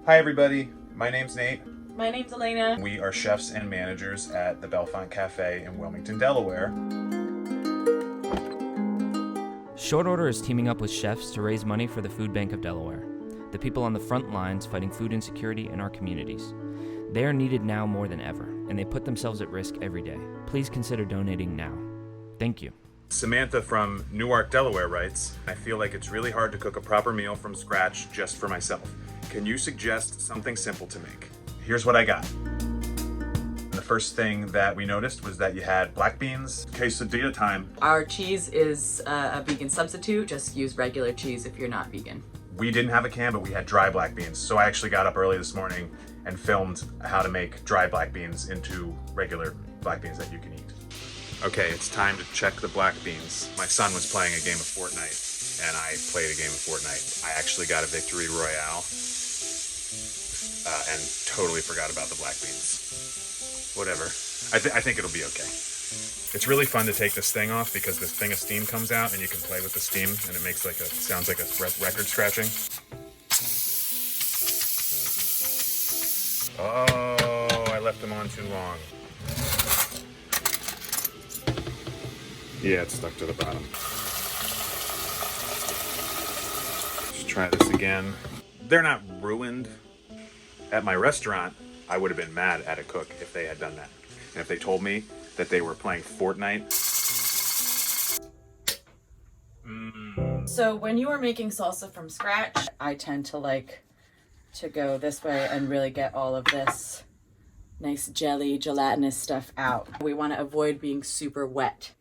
Hi everybody, my name's Nate. My name's Elaina. We are chefs and managers at the Bellefonte Cafe in Wilmington, Delaware. Short Order is teaming up with chefs to raise money for the Food Bank of Delaware, the people on the front lines fighting food insecurity in our communities. They are needed now more than ever, and they put themselves at risk every day. Please consider donating now. Thank you. Samantha from Newark, Delaware writes, I feel like it's really hard to cook a proper meal from scratch just for myself. Can you suggest something simple to make? Here's what I got. The first thing that we noticed was that you had black beans. Quesadilla time. Our cheese is a vegan substitute. Just use regular cheese if you're not vegan. We didn't have a can, but we had dry black beans. So I actually got up early this morning and filmed how to make dry black beans into regular black beans that you can eat. Okay, it's time to check the black beans. My son was playing a game of Fortnite, and I played a game of Fortnite. I actually got a victory royale, and totally forgot about the black beans. Whatever. I think it'll be okay. It's really fun to take this thing off because this thing of steam comes out, and you can play with the steam, and it makes like sounds like a record scratching. Oh, I left them on too long. Yeah, it's stuck to the bottom. Let's try this again. They're not ruined. At my restaurant, I would have been mad at a cook if they had done that. And if they told me that they were playing Fortnite. So when you are making salsa from scratch, I tend to like to go this way and really get all of this nice jelly, gelatinous stuff out. We want to avoid being super wet.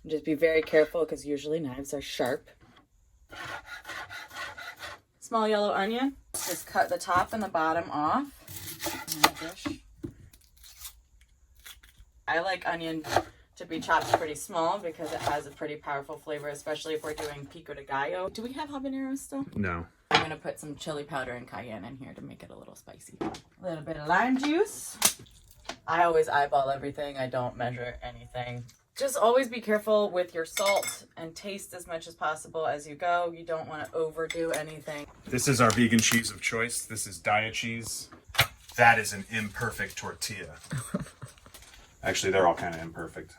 Just be very careful because usually knives are sharp. Small yellow onion. Just cut the top and the bottom off. I like onion to be chopped pretty small because it has a pretty powerful flavor, especially if we're doing pico de gallo. Do we have habaneros still? No. I'm going to put some chili powder and cayenne in here to make it a little spicy. A little bit of lime juice. I always eyeball everything. I don't measure anything. Just always be careful with your salt and taste as much as possible as you go. You don't want to overdo anything. This is our vegan cheese of choice. This is Daiya cheese. That is an imperfect tortilla. Actually, they're all kind of imperfect.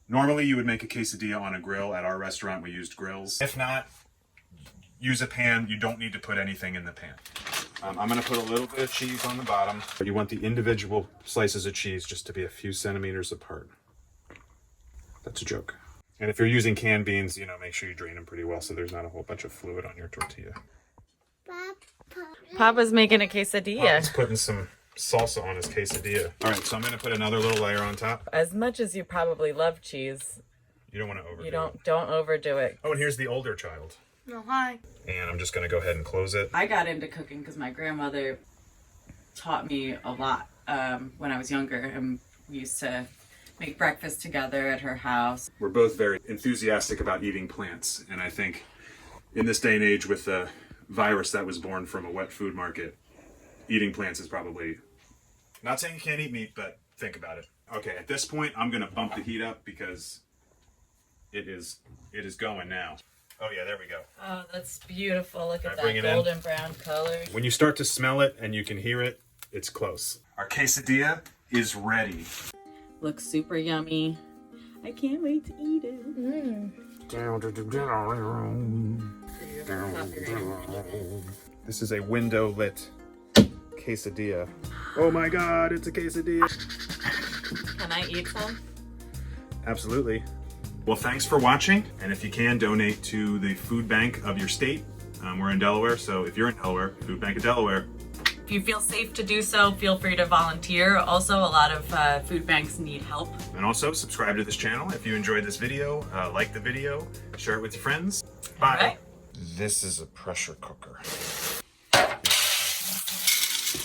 Normally, you would make a quesadilla on a grill. At our restaurant, we used grills. If not, use a pan. You don't need to put anything in the pan. I'm going to put a little bit of cheese on the bottom. You want the individual slices of cheese just to be a few centimeters apart. That's a joke. And if you're using canned beans, make sure you drain them pretty well so there's not a whole bunch of fluid on your tortilla. Papa's making a quesadilla. He's putting some salsa on his quesadilla. All right, so I'm going to put another little layer on top. As much as you probably love cheese, you don't want to overdo it. Don't overdo it. Oh, and here's the older child. Oh, hi. And I'm just going to go ahead and close it. I got into cooking because my grandmother taught me a lot when I was younger, and we used to make breakfast together at her house. We're both very enthusiastic about eating plants, and I think in this day and age with the virus that was born from a wet food market, eating plants is probably, not saying you can't eat meat, but think about it. Okay, at this point, I'm gonna bump the heat up because it is going now. Oh yeah, there we go. Oh, that's beautiful. Look at bring that it in? golden brown color. When you start to smell it and you can hear it, it's close. Our quesadilla is ready. Looks super yummy. I can't wait to eat it. This is a window lit quesadilla. Oh my god, it's a quesadilla. Can I eat some? Absolutely. Well, thanks for watching. And if you can, donate to the food bank of your state. We're in Delaware, so if you're in Delaware, Food Bank of Delaware. If you feel safe to do so, feel free to volunteer. Also, a lot of food banks need help. And also, subscribe to this channel if you enjoyed this video. Like the video, share it with your friends. Bye. Right. This is a pressure cooker.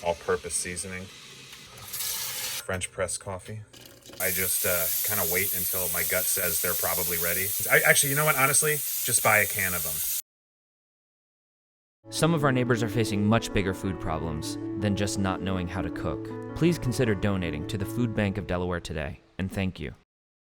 All-purpose seasoning. French press coffee. I just kind of wait until my gut says they're probably ready. Actually, you know what? Honestly, just buy a can of them. Some of our neighbors are facing much bigger food problems than just not knowing how to cook. Please consider donating to the Food Bank of Delaware today, and thank you.